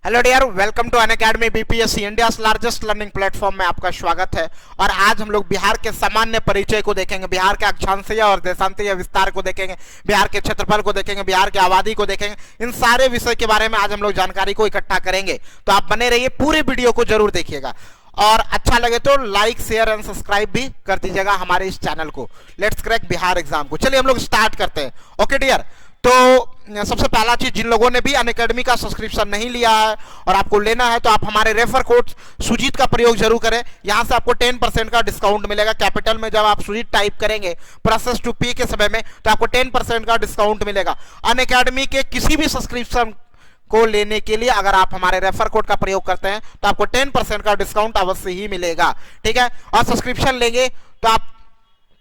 Hello dear, welcome to Unacademy BPSC India largest learning platform में आपका स्वागत है। और आज हम लोग बिहार के सामान्य परिचय को देखेंगे, बिहार के अक्षांशीय और देशांतीय विस्तार को देखेंगे, बिहार के क्षेत्रफल को देखेंगे, बिहार की आबादी को देखेंगे। इन सारे विषय के बारे में आज हम लोग जानकारी को इकट्ठा करेंगे, तो आप बने रहिए, पूरी वीडियो को जरूर देखिएगा और अच्छा लगे तो लाइक शेयर एंड सब्सक्राइब भी कर दीजिएगा हमारे इस चैनल को। लेट्स क्रैक बिहार एग्जाम को। चलिए हम लोग स्टार्ट करते हैं। ओके डियर, तो सबसे पहला चीज, जिन लोगों ने भी अनअकैडमी का सब्सक्रिप्शन नहीं लिया है और आपको लेना है तो आप हमारे रेफर कोड सुजीत का प्रयोग जरूर करें। यहां से आपको 10% का डिस्काउंट मिलेगा। कैपिटल में जब आप सुजीत टाइप करेंगे प्रोसेस टू पे के समय में, तो आपको 10% का डिस्काउंट मिलेगा। अनअकैडमी के किसी भी सब्सक्रिप्शन को लेने के लिए अगर आप हमारे रेफर कोड का प्रयोग करते हैं तो आपको 10% का डिस्काउंट अवश्य ही मिलेगा। ठीक है, और सब्सक्रिप्शन लेंगे तो आप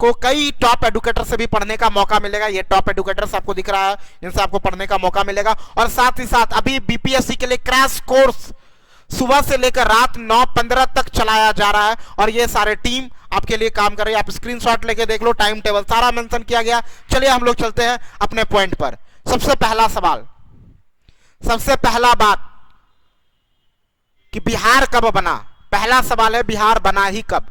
को कई टॉप एडुकेटर से भी पढ़ने का मौका मिलेगा। ये टॉप एडुकेटर्स आपको दिख रहा है, इनसे आपको पढ़ने का मौका मिलेगा। और साथ ही साथ अभी बीपीएससी के लिए क्रैश कोर्स सुबह से लेकर रात 9:15 तक चलाया जा रहा है और ये सारे टीम आपके लिए काम कर रही है। आप स्क्रीनशॉट लेके देख लो, टाइम टेबल सारा मेंशन किया गया। चलिए हम लोग चलते हैं अपने पॉइंट पर। सबसे पहला सवाल, सबसे पहला बात कि बिहार कब बना। पहला सवाल है, बिहार बना ही कब।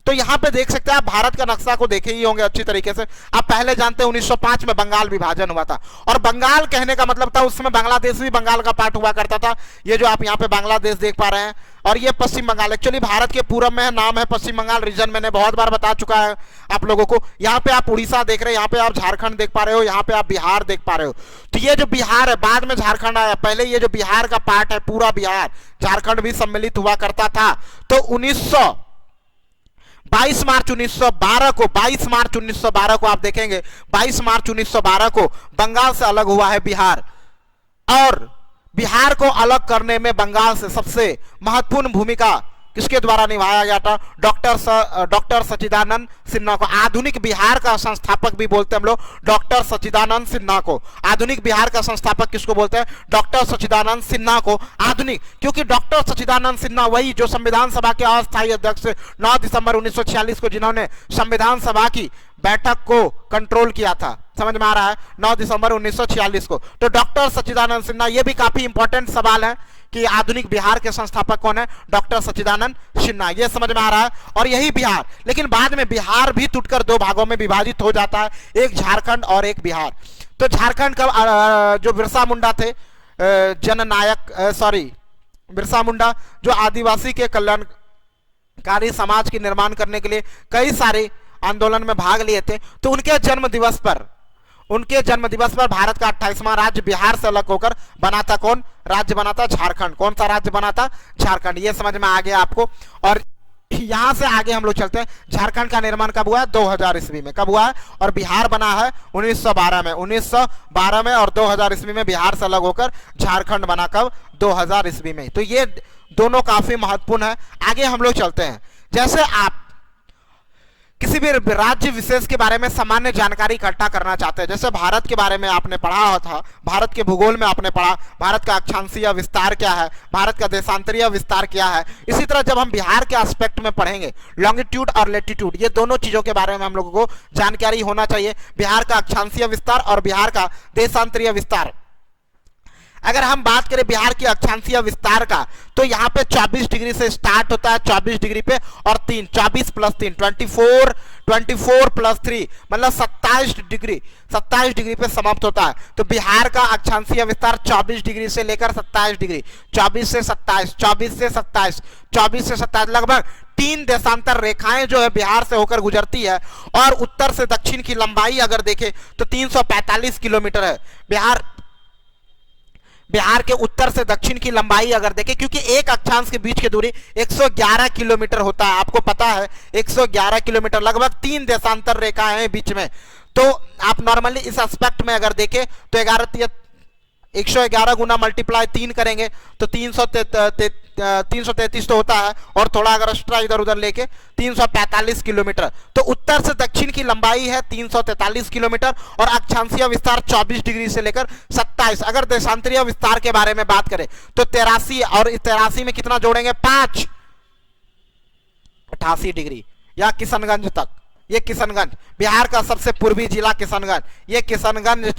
तो यहां पे देख सकते हैं, आप भारत का नक्शा को देखे ही होंगे अच्छी तरीके से। आप पहले जानते हैं 1905 में बंगाल विभाजन हुआ था और बंगाल कहने का मतलब था उस समय बांग्लादेश भी बंगाल का पार्ट हुआ करता था। ये जो आप यहाँ पे बांग्लादेश देख पा रहे हैं और ये पश्चिम बंगाल एक्चुअली भारत के पूरब में है, नाम है पश्चिम बंगाल रीजन। मैंने बहुत बार बता चुका है आप लोगों को। यहाँ पे आप उड़ीसा देख रहे हैं, यहाँ पे आप झारखंड देख पा रहे हो, यहाँ पे आप बिहार देख पा रहे हो। तो ये जो बिहार है, बाद में झारखंड आया, पहले ये जो बिहार का पार्ट है पूरा बिहार, झारखंड भी सम्मिलित हुआ करता था। तो 22 मार्च 1912 को, 22 मार्च 1912 को आप देखेंगे, 22 मार्च 1912 को बंगाल से अलग हुआ है बिहार। और बिहार को अलग करने में बंगाल से सबसे महत्वपूर्ण भूमिका किसके द्वारा निभाया गया था? डॉक्टर सच्चिदानंद सिन्हा को। आधुनिक बिहार का संस्थापक भी बोलते हैं हम लोग डॉक्टर सच्चिदानंद सिन्हा को। आधुनिक बिहार का संस्थापक किसको बोलते हैं? डॉक्टर सच्चिदानंद सिन्हा को। आधुनिक, क्योंकि डॉक्टर सच्चिदानंद सिन्हा वही जो संविधान सभा के अस्थायी अध्यक्ष 9 दिसंबर 1946 को, जिन्होंने संविधान सभा की बैठक को कंट्रोल किया था। समझ में आ रहा है? 9 दिसंबर 1946 को। तो डॉक्टर सच्चिदानंद सिन्हा, ये भी काफी इंपॉर्टेंट सवाल है कि आधुनिक बिहार के संस्थापक कौन है? डॉक्टर सच्चिदानंद सिन्हा। ये समझ में आ रहा है। और यही बिहार, लेकिन बाद में बिहार भी टूटकर दो भागों में विभाजित हो जाता है, एक झारखंड और एक बिहार। तो झारखंड का जो बिरसा मुंडा थे, बिरसा मुंडा जो आदिवासी के कल्याणकारी समाज के निर्माण करने के लिए कई सारे आंदोलन में भाग लिए थे। तो उनके जन्म दिवस पर भारत का 28वां राज्य बिहार से अलग होकर बना था। कौन राज्य बना था? झारखंड। कौन सा राज्य बना था? झारखंड। ये समझ में आ गया आपको। और यहां से आगे हम लोग चलते हैं। झारखंड का निर्माण कब हुआ है? 2000 ईस्वी में। कब हुआ है? और बिहार बना है 1912 में। 1912 में और 2000 ईस्वी में बिहार से अलग होकर झारखंड बना। कब? 2000 ईस्वी में। तो ये दोनों काफी महत्वपूर्ण है। आगे हम लोग चलते हैं। जैसे आप किसी भी राज्य विशेष के बारे में सामान्य जानकारी इकट्ठा करना चाहते हैं, जैसे भारत के बारे में आपने पढ़ा था, भारत के भूगोल में आपने पढ़ा भारत का अक्षांशीय विस्तार क्या है, भारत का देशांतरीय विस्तार क्या है। इसी तरह जब हम बिहार के एस्पेक्ट में पढ़ेंगे, लॉन्गिट्यूड और लेटीट्यूड, ये दोनों चीजों के बारे में हम लोगों को जानकारी होना चाहिए। बिहार का अक्षांशीय विस्तार और बिहार का देशांतरीय विस्तार। अगर हम बात करें बिहार की अक्षांशीय विस्तार का, तो यहाँ पे 24 डिग्री से स्टार्ट होता है, 24 डिग्री पे, और 24 प्लस 3 24 प्लस 3 मतलब 27 डिग्री पे समाप्त होता है। तो बिहार का अक्षांशीय विस्तार 24 डिग्री से लेकर 27 डिग्री, 24 से 27 लगभग 3 देशांतर रेखाएं जो है बिहार से होकर गुजरती है। और उत्तर से दक्षिण की लंबाई अगर देखें तो 345 किलोमीटर है। बिहार के उत्तर से दक्षिण की लंबाई अगर देखें, क्योंकि एक अक्षांश के बीच की दूरी 111 किलोमीटर होता है, आपको पता है 111 किलोमीटर, लगभग 3 देशांतर रेखाएं हैं बीच में। तो आप नॉर्मली इस एस्पेक्ट में अगर देखें तो 111 गुना मल्टीप्लाई 3 करेंगे तो 333 तो होता है, और थोड़ा अगर एक्स्ट्रा इधर उधर लेके 345 किलोमीटर। तो उत्तर से दक्षिण की लंबाई है 343 किलोमीटर और अक्षांशीय विस्तार 24 डिग्री से लेकर 27। अगर देशांतरीय विस्तार के बारे में बात करें तो 83, और इस 83 में कितना जोड़ेंगे? 5, 88 डिग्री, या किशनगंज तक। ये किशनगंज, बिहार का सबसे पूर्वी जिला किशनगंज, ये किशनगंज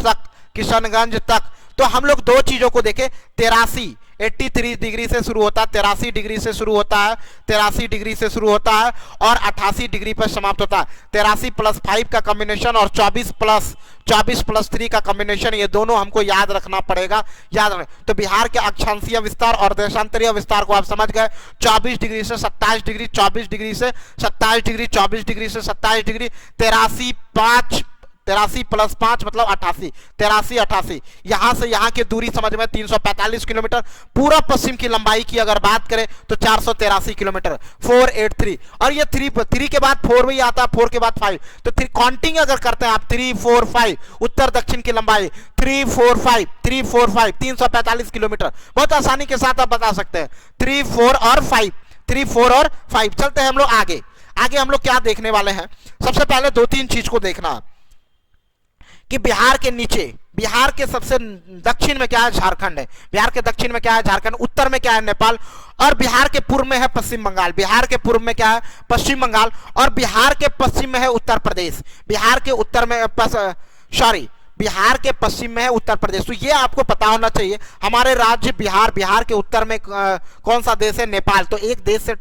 तक। तो हम लोग दो चीजों को देखें, 83 83 डिग्री से शुरू होता है, 83 डिग्री से शुरू होता है, 83 डिग्री से शुरू होता है और 88 डिग्री पर समाप्त होता है। 83 प्लस 5 का कॉम्बिनेशन और 24 प्लस 3 का कॉम्बिनेशन, ये दोनों हमको याद रखना पड़ेगा। याद रखें तो बिहार के अक्षांशीय विस्तार और देशांतरीय विस्तार को आप समझ गए। 24 डिग्री से 27 डिग्री, 24 डिग्री से 27 डिग्री, 24 डिग्री से 27 डिग्री, 83 प्लस 5 मतलब 88, 88 यहां से यहां की दूरी समझ में 345 किलोमीटर। पूरा पश्चिम की लंबाई की अगर बात करें तो 483 किलोमीटर, 483। और ये 3 के बाद 4 भी आता है, 4 के बाद 5, तो काउंटिंग अगर करते हैं आप 3 4 5, उत्तर दक्षिण की लंबाई 3 4 5 345 किलोमीटर। बहुत आसानी के साथ आप बता सकते हैं 3 4 और 5, 3 4 और 5। चलते हैं हम लोग आगे। आगे हम लोग क्या देखने वाले हैं, सबसे पहले 2-3 चीज को देखना कि बिहार के नीचे, बिहार के सबसे दक्षिण में क्या है, झारखंड है। बिहार के दक्षिण में क्या है, झारखंड। उत्तर में क्या है, नेपाल। और बिहार के पूर्व में है पश्चिम बंगाल। बिहार के पूर्व में क्या है, पश्चिम बंगाल। और बिहार के पश्चिम में है उत्तर प्रदेश। बिहार के उत्तर में बिहार के पश्चिम में है उत्तर प्रदेश। तो ये आपको पता होना चाहिए। हमारे राज्य बिहार, बिहार के उत्तर में कौन सा देश है, नेपाल। तो एक देश से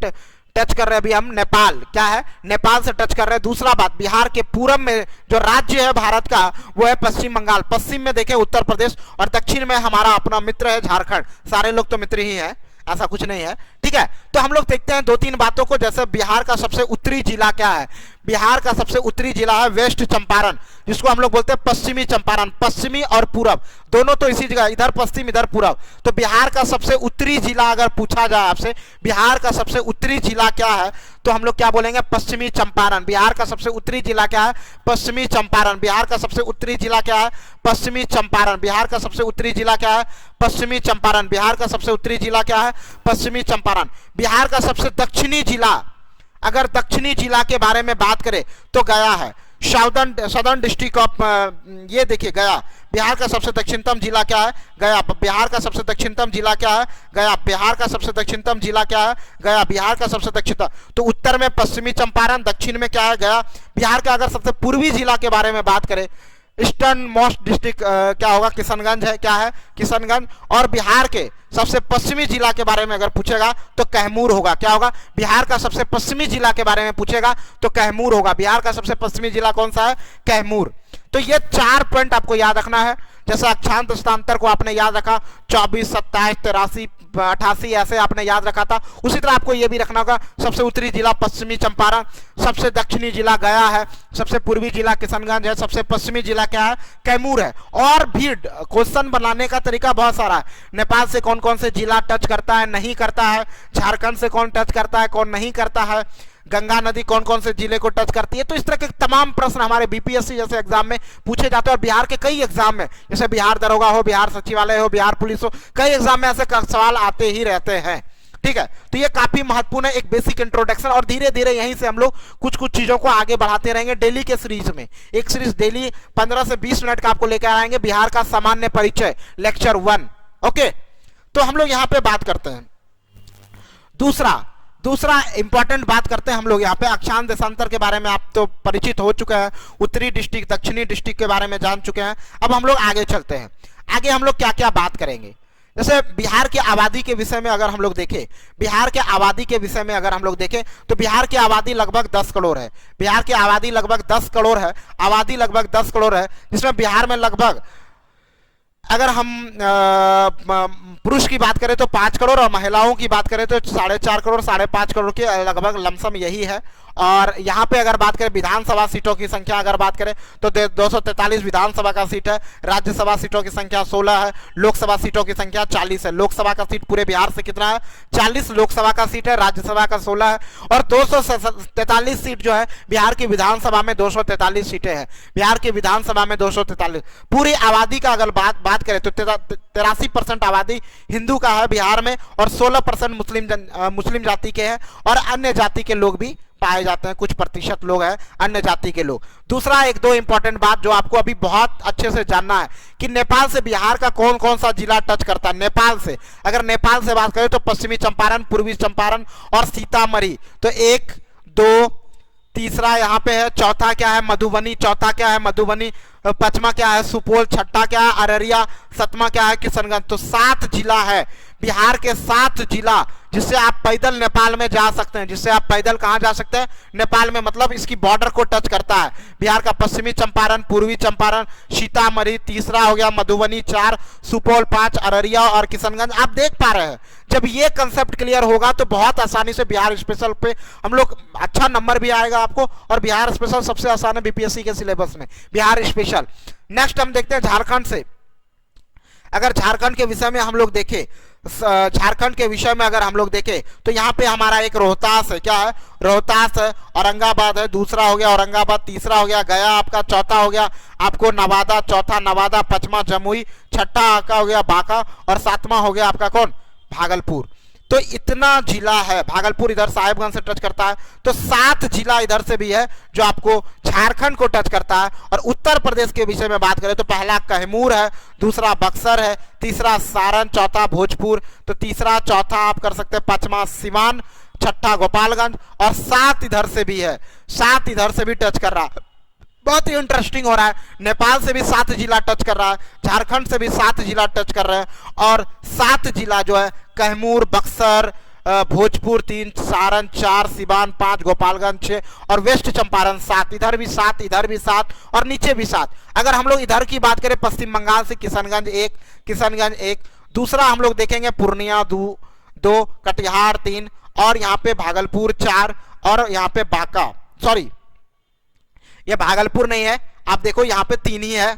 टच कर रहे हैं अभी हम, नेपाल। क्या है, नेपाल से टच कर रहे हैं। दूसरा बात, बिहार के पूरब में जो राज्य है भारत का वो है पश्चिम बंगाल। पश्चिम में देखें उत्तर प्रदेश और दक्षिण में हमारा अपना मित्र है झारखंड। सारे लोग तो मित्र ही हैं, ऐसा कुछ नहीं है, ठीक है। तो हम लोग देखते हैं 2-3 बातों को। जैसे बिहार का सबसे उत्तरी जिला क्या है, बिहार का सबसे उत्तरी जिला है वेस्ट चंपारण, जिसको हम लोग बोलते हैं पश्चिमी चंपारण। पश्चिमी और पूरब दोनों तो इसी जगह, इधर पश्चिम इधर पूरब। तो बिहार का सबसे उत्तरी जिला अगर पूछा जाए आपसे, बिहार का सबसे उत्तरी जिला क्या है, तो हम लोग क्या बोलेंगे, पश्चिमी चंपारण। बिहार का सबसे उत्तरी जिला क्या है, पश्चिमी चंपारण। बिहार का सबसे उत्तरी जिला क्या है, पश्चिमी चंपारण। बिहार का सबसे उत्तरी जिला क्या है, पश्चिमी चंपारण। बिहार का सबसे उत्तरी जिला क्या है, पश्चिमी चंपारण। बिहार का सबसे दक्षिणी जिला, अगर दक्षिणी जिला के बारे में बात करें तो गया है। सदर्न डिस्ट्रिक्ट ऑफ, ये देखिए गया। बिहार का सबसे दक्षिणतम जिला क्या है, गया। बिहार का सबसे दक्षिणतम जिला क्या है, गया। बिहार का सबसे दक्षिणतम जिला क्या है, गया। बिहार का सबसे दक्षिणतम, तो उत्तर में पश्चिमी चंपारण, दक्षिण में क्या है, गया। बिहार का अगर सबसे पूर्वी जिला के बारे में बात करें, ईस्टर्न मोस्ट डिस्ट्रिक्ट क्या होगा, किशनगंज है। क्या है, किशनगंज। और बिहार के सबसे पश्चिमी जिला के बारे में अगर पूछेगा तो कैमूर होगा। क्या होगा, बिहार का सबसे पश्चिमी जिला के बारे में पूछेगा तो कैमूर होगा। बिहार का सबसे पश्चिमी जिला कौन सा है, कैमूर। तो ये 4 पॉइंट आपको याद रखना है। जैसे अक्षांश स्थानांतर को आपने याद रखा 24, 27, 83, 88 ऐसे आपने याद रखा था, उसी तरह आपको ये भी रखना होगा। सबसे उत्तरी जिला पश्चिमी चंपारण, सबसे दक्षिणी जिला गया है, सबसे पूर्वी जिला किशनगंज है, सबसे पश्चिमी जिला क्या है, कैमूर है। और भी क्वेश्चन बनाने का तरीका बहुत सारा है। नेपाल से कौन कौन से जिला टच करता है, नहीं करता है। झारखंड से कौन टच करता है, कौन नहीं करता है। गंगा नदी कौन कौन से जिले को टच करती है। तो इस तरह के तमाम प्रश्न हमारे बीपीएससी जैसे एग्जाम में पूछे जाते हैं। और बिहार के कई एग्जाम में, जैसे बिहार दरोगा हो, बिहार सचिवालय हो, बिहार पुलिस हो, कई एग्जाम में ऐसे सवाल आते ही रहते हैं, ठीक है। तो ये काफी महत्वपूर्ण है, एक बेसिक इंट्रोडक्शन। और धीरे धीरे यहीं से हम लोग कुछ कुछ चीजों को आगे बढ़ाते रहेंगे। डेली के सीरीज में एक सीरीज डेली 15 से 20 मिनट का आपको लेकर आएंगे, बिहार का सामान्य परिचय लेक्चर 1। ओके, तो हम लोग यहाँ पे बात करते हैं। दूसरा इंपॉर्टेंट बात करते हैं हम लोग यहाँ पे अक्षांश देशांतर के बारे में। आप तो परिचित हो चुके हैं, उत्तरी डिस्ट्रिक्ट दक्षिणी डिस्ट्रिक्ट के बारे में जान चुके हैं। अब हम लोग आगे चलते हैं। आगे हम लोग क्या क्या बात करेंगे, जैसे बिहार की आबादी के विषय में अगर हम लोग देखें, बिहार के आबादी के विषय में अगर हम लोग देखें तो बिहार की आबादी लगभग 10 करोड़ है। बिहार की आबादी लगभग 10 करोड़ है, आबादी लगभग 10 करोड़ है, जिसमें बिहार में लगभग, अगर हम पुरुष की बात करें तो 5 करोड़ और महिलाओं की बात करें तो 4.5 करोड़ 5.5 करोड़ के लगभग लमसम यही है। और यहाँ पे अगर बात करें विधानसभा सीटों की संख्या अगर बात करें तो 243 विधानसभा का सीट है, राज्यसभा सीटों की संख्या 16 है, लोकसभा सीटों की संख्या 40 है। लोकसभा का सीट पूरे बिहार से कितना है, 40 लोकसभा का सीट है, राज्यसभा का 16 है। और 243 सीट जो है बिहार की विधानसभा में, 243 सीटें हैं बिहार की विधानसभा में, 243। पूरी आबादी का अगर बात करें तो 83% आबादी हिंदू का है बिहार में, और 16% मुस्लिम जाति के हैं, और अन्य जाति के लोग भी पाए जाते हैं, कुछ प्रतिशत लोग हैं अन्य जाति के लोग। दूसरा 1-2 इंपॉर्टेंट बात जो आपको अभी बहुत अच्छे से जानना है कि नेपाल से बिहार का कौन कौन सा जिला टच करता है। नेपाल से, अगर नेपाल से बात करें तो पश्चिमी चंपारण, पूर्वी चंपारण और सीतामढ़ी। तो 1, 2, तीसरा यहाँ पे है, चौथा क्या है, मधुबनी। चौथा क्या है, मधुबनी। पांचवा क्या है सुपौल, छठा क्या है अररिया, सातवां क्या है किशनगंज। तो 7 जिला है बिहार के, 7 जिला जिससे आप पैदल नेपाल में जा सकते हैं, जिससे आप पैदल कहां जा सकते हैं नेपाल में, मतलब इसकी बॉर्डर को टच करता है। बिहार का पश्चिमी चंपारण, पूर्वी चंपारण, सीतामढ़ी, तीसरा हो गया मधुबनी, 4 सुपौल, 5 अररिया और किशनगंज। आप देख पा रहे हैं जब ये कंसेप्ट क्लियर होगा तो बहुत आसानी से बिहार स्पेशल पे हम लोग अच्छा नंबर भी आएगा आपको। और बिहार स्पेशल सबसे आसान है बीपीएससी के सिलेबस में, बिहार स्पेशल। नेक्स्ट हम देखते हैं झारखंड से। अगर झारखंड के विषय में हम लोग देखें, झारखंड के विषय में अगर हम लोग देखें तो यहाँ पे हमारा एक रोहतास है, क्या है रोहतास है, औरंगाबाद है, दूसरा हो गया औरंगाबाद, तीसरा हो गया गया आपका, चौथा हो गया आपको नवादा, चौथा नवादा, पांचवा जमुई, छठा आपका हो गया बांका और सातवां हो गया आपका कौन भागलपुर। तो इतना जिला है, भागलपुर इधर साहेबगंज से टच करता है, तो 7 जिला इधर से भी है जो आपको झारखंड को टच करता है। और उत्तर प्रदेश के विषय में बात करें तो पहला कैमूर है, दूसरा बक्सर है, तीसरा सारण, चौथा भोजपुर, तो तीसरा चौथा आप कर सकते हैं, पांचवा सिवान, छठा गोपालगंज और 7 इधर से भी है, 7 इधर से भी टच कर रहा है। बहुत ही इंटरेस्टिंग हो रहा है, नेपाल से भी 7 जिला टच कर रहा है, झारखंड से भी 7 जिला टच कर रहे हैं और 7 जिला जो है कैमूर, बक्सर, भोजपुर 3, सारण 4, सिवान 5, गोपालगंज 6 और वेस्ट चंपारण 7, इधर भी 7, इधर भी 7 और नीचे भी 7। अगर हम लोग इधर की बात करें पश्चिम बंगाल से किशनगंज 1, दूसरा हम लोग देखेंगे पूर्णिया 2, कटिहार 3 और यहाँ पे भागलपुर 4 और यहाँ पे बांका, सॉरी ये भागलपुर नहीं है, आप देखो यहाँ पे 3 ही है,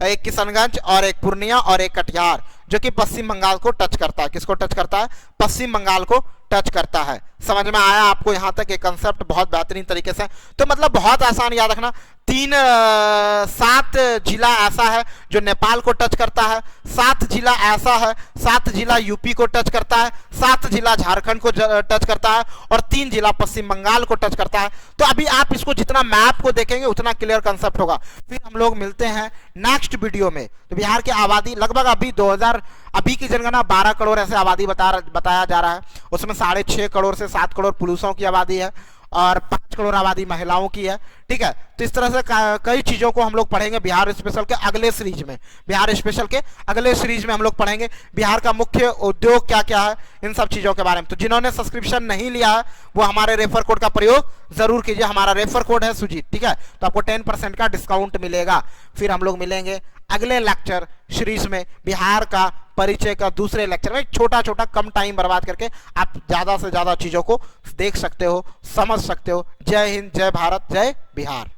एक किशनगंज और एक पूर्णिया और एक कटिहार, जो कि पश्चिम बंगाल को टच करता है। किसको टच करता है? पश्चिम बंगाल को टच करता है। समझ में आया आपको यहाँ तक? एक कंसेप्ट बहुत बेहतरीन तरीके से, तो मतलब बहुत आसान याद रखना। 7 जिला ऐसा है जो नेपाल को टच करता है, 7 जिला ऐसा है, 7 जिला यूपी को टच करता है, 7 जिला झारखंड को टच करता है और 3 जिला पश्चिम बंगाल को टच करता है। तो अभी आप इसको जितना मैप को देखेंगे उतना क्लियर कंसेप्ट होगा। फिर हम लोग मिलते हैं नेक्स्ट वीडियो में। तो बिहार की आबादी लगभग अभी की जनगणना 12 करोड़ ऐसे आबादी बताया जा रहा है, उसमें 6.5 करोड़ से 7 करोड़ पुरुषों की आबादी है और 5 करोड़ आबादी महिलाओं की है। ठीक है, तो इस तरह से कई चीजों को हम लोग पढ़ेंगे बिहार स्पेशल के अगले सीरीज में। बिहार स्पेशल के अगले सीरीज में हम लोग पढ़ेंगे बिहार का मुख्य उद्योग क्या क्या है, इन सब चीजों के बारे में। तो जिन्होंने सब्सक्रिप्शन नहीं लिया है वो हमारे रेफर कोड का प्रयोग जरूर कीजिए। हमारा रेफर कोड है सुजीत, ठीक है, तो आपको 10% का डिस्काउंट मिलेगा। फिर हम लोग मिलेंगे अगले लेक्चर सीरीज में बिहार का परिचय का दूसरे लेक्चर में। छोटा छोटा कम टाइम बर्बाद करके आप ज्यादा से ज्यादा चीजों को देख सकते हो, समझ सकते हो। जय हिंद, जय भारत, जय बिहार।